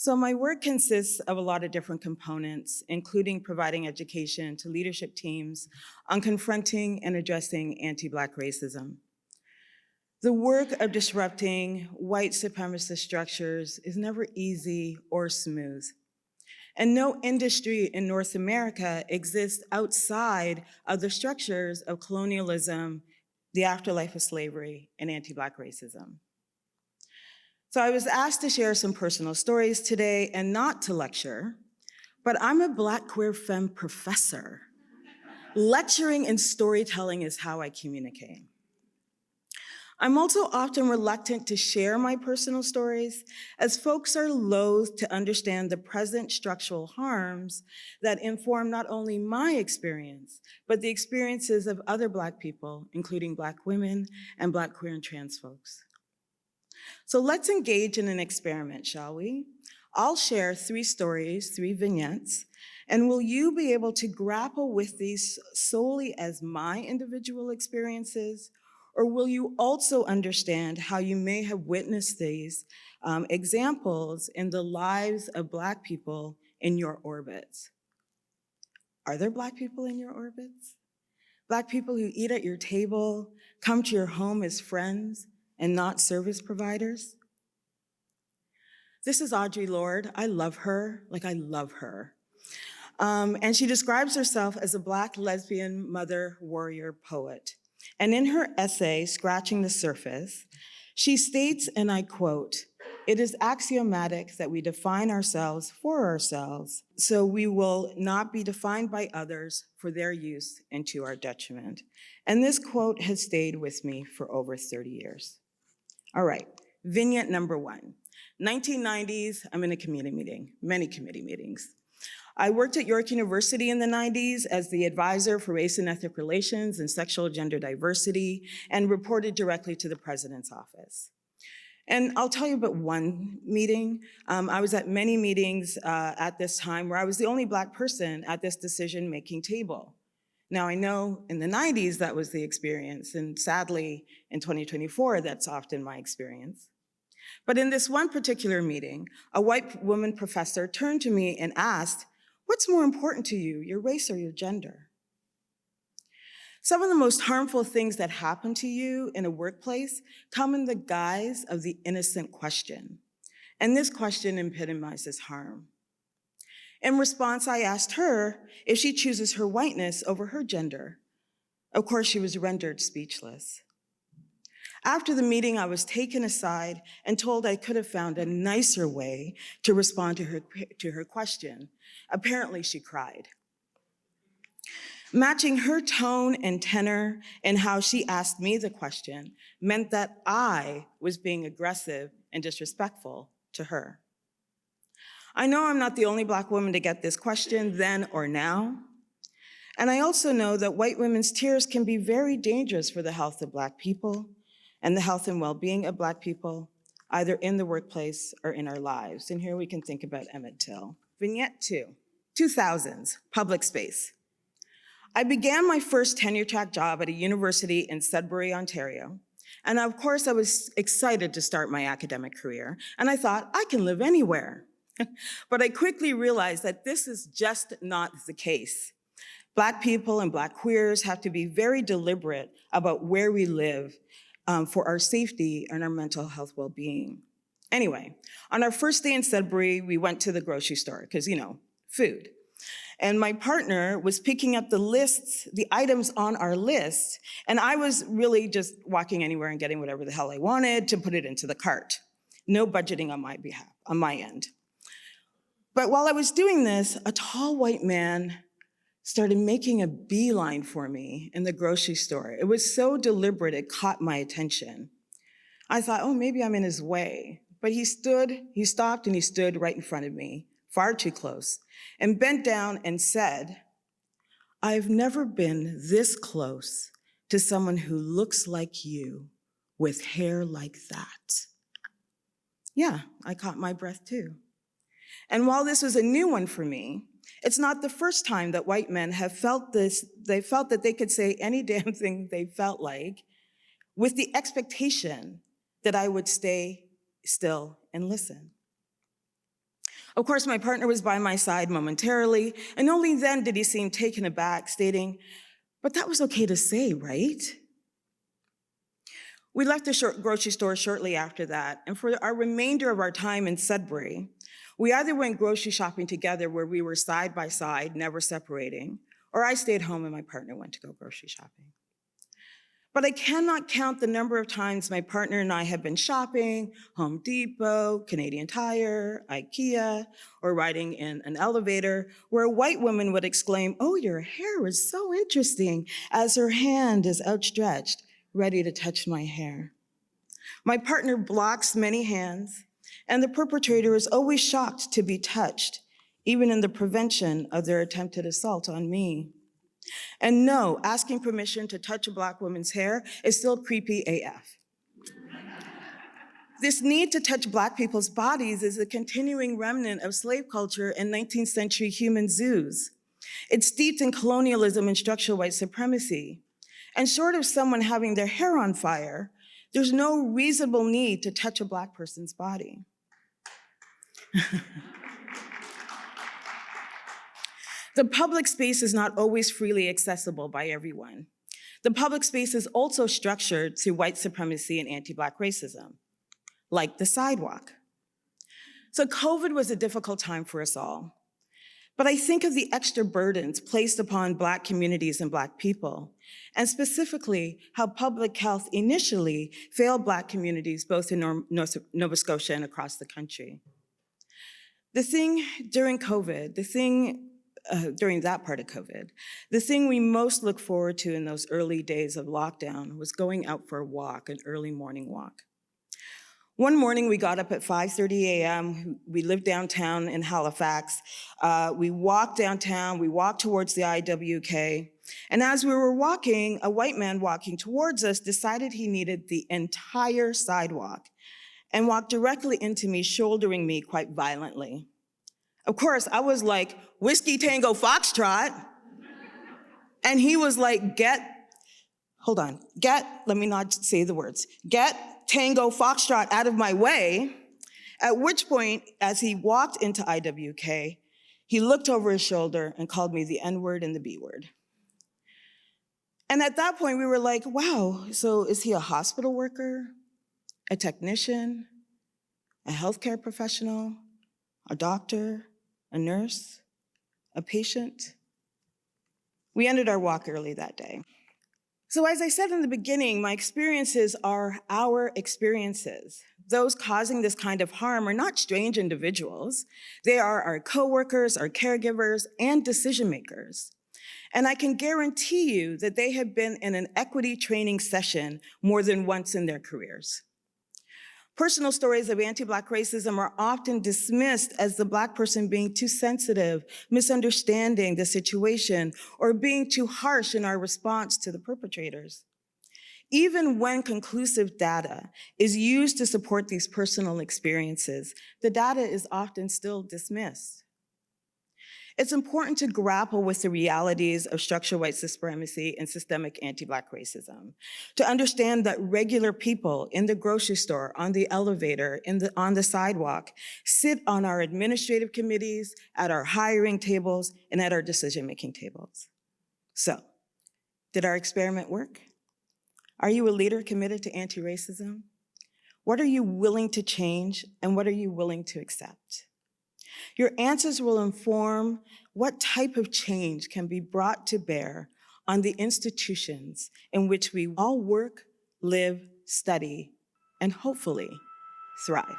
So my work consists of a lot of different components, including providing education to leadership teams on confronting and addressing anti-Black racism. The work of disrupting white supremacist structures is never easy or smooth. And no industry in North America exists outside of the structures of colonialism, the afterlife of slavery, and anti-Black racism. So I was asked to share some personal stories today and not to lecture, but I'm a Black queer femme professor. Lecturing and storytelling is how I communicate. I'm also often reluctant to share my personal stories, as folks are loath to understand the present structural harms that inform not only my experience, but the experiences of other Black people, including Black women and Black queer and trans folks. So let's engage in an experiment, shall we? I'll share 3 stories, 3 vignettes, and will you be able to grapple with these solely as my individual experiences, or will you also understand how you may have witnessed these examples in the lives of Black people in your orbits? Are there Black people in your orbits? Black people who eat at your table, come to your home as friends, and not service providers? This is Audre Lorde. I love her, like I love her. And she describes herself as a Black lesbian mother, warrior, poet. And in her essay, Scratching the Surface, she states, and I quote, "It is axiomatic that we define ourselves for ourselves, so we will not be defined by others for their use and to our detriment." And this quote has stayed with me for over 30 years. All right, vignette number 1. 1990s, I'm in a committee meeting, many committee meetings. I worked at York University in the 90s as the advisor for race and ethnic relations and sexual gender diversity, and reported directly to the president's office. And I'll tell you about one meeting. I was at many meetings at this time where I was the only Black person at this decision-making table. Now, I know in the 90s that was the experience, and sadly, in 2024, that's often my experience. But in this one particular meeting, a white woman professor turned to me and asked, "What's more important to you, your race or your gender?" Some of the most harmful things that happen to you in a workplace come in the guise of the innocent question. And this question epitomizes harm. In response, I asked her if she chooses her whiteness over her gender. Of course, she was rendered speechless. After the meeting, I was taken aside and told I could have found a nicer way to respond to her question. Apparently, she cried. Matching her tone and tenor and how she asked me the question meant that I was being aggressive and disrespectful to her. I know I'm not the only Black woman to get this question then or now. And I also know that white women's tears can be very dangerous for the health of Black people and the health and well-being of Black people, either in the workplace or in our lives. And here we can think about Emmett Till. Vignette 2, 2000s, public space. I began my first tenure-track job at a university in Sudbury, Ontario. And of course, I was excited to start my academic career. And I thought, I can live anywhere. But I quickly realized that this is just not the case. Black people and Black queers have to be very deliberate about where we live for our safety and our mental health well-being. Anyway, on our first day in Sudbury, we went to the grocery store, because, you know, food. And my partner was picking up the lists, the items on our list, and I was really just walking anywhere and getting whatever the hell I wanted to put it into the cart. No budgeting on my behalf, on my end. But while I was doing this, a tall white man started making a beeline for me in the grocery store. It was so deliberate, it caught my attention. I thought, oh, maybe I'm in his way. But he stopped and he stood right in front of me, far too close, and bent down and said, "I've never been this close to someone who looks like you with hair like that." Yeah, I caught my breath too. And while this was a new one for me, it's not the first time that white men have felt this. They felt that they could say any damn thing they felt like with the expectation that I would stay still and listen. Of course, my partner was by my side momentarily, and only then did he seem taken aback, stating, "But that was okay to say, right?" We left the grocery store shortly after that, and for our remainder of our time in Sudbury, we either went grocery shopping together where we were side by side, never separating, or I stayed home and my partner went to go grocery shopping. But I cannot count the number of times my partner and I have been shopping, Home Depot, Canadian Tire, IKEA, or riding in an elevator, where a white woman would exclaim, "Oh, your hair is so interesting," as her hand is outstretched, ready to touch my hair. My partner blocks many hands, and the perpetrator is always shocked to be touched, even in the prevention of their attempted assault on me. And no, asking permission to touch a Black woman's hair is still creepy AF. This need to touch Black people's bodies is a continuing remnant of slave culture in 19th century human zoos. It's steeped in colonialism and structural white supremacy. And short of someone having their hair on fire, there's no reasonable need to touch a Black person's body. The public space is not always freely accessible by everyone. The public space is also structured through white supremacy and anti-Black racism, like the sidewalk. So COVID was a difficult time for us all. But I think of the extra burdens placed upon Black communities and Black people, and specifically how public health initially failed Black communities both in Nova Scotia and across the country. The thing during COVID, during that part of COVID, the thing we most look forward to in those early days of lockdown was going out for a walk, an early morning walk. One morning we got up at 5:30 a.m. We lived downtown in Halifax. We walked downtown, we walked towards the IWK. And as we were walking, a white man walking towards us decided he needed the entire sidewalk and walked directly into me, shouldering me quite violently. Of course, I was like, "Whiskey Tango Foxtrot." And he was like, let me not say the words, "Get Tango Foxtrot out of my way." At which point, as he walked into IWK, he looked over his shoulder and called me the N-word and the B-word. And at that point, we were like, wow, so is he a hospital worker, a technician, a healthcare professional, a doctor, a nurse, a patient? We ended our walk early that day. So as I said in the beginning, my experiences are our experiences. Those causing this kind of harm are not strange individuals. They are our coworkers, our caregivers, and decision makers. And I can guarantee you that they have been in an equity training session more than once in their careers. Personal stories of anti-Black racism are often dismissed as the Black person being too sensitive, misunderstanding the situation, or being too harsh in our response to the perpetrators. Even when conclusive data is used to support these personal experiences, the data is often still dismissed. It's important to grapple with the realities of structural white supremacy and systemic anti-Black racism, to understand that regular people in the grocery store, on the elevator, on the sidewalk, sit on our administrative committees, at our hiring tables, and at our decision-making tables. So, did our experiment work? Are you a leader committed to anti-racism? What are you willing to change, and what are you willing to accept? Your answers will inform what type of change can be brought to bear on the institutions in which we all work, live, study, and hopefully thrive.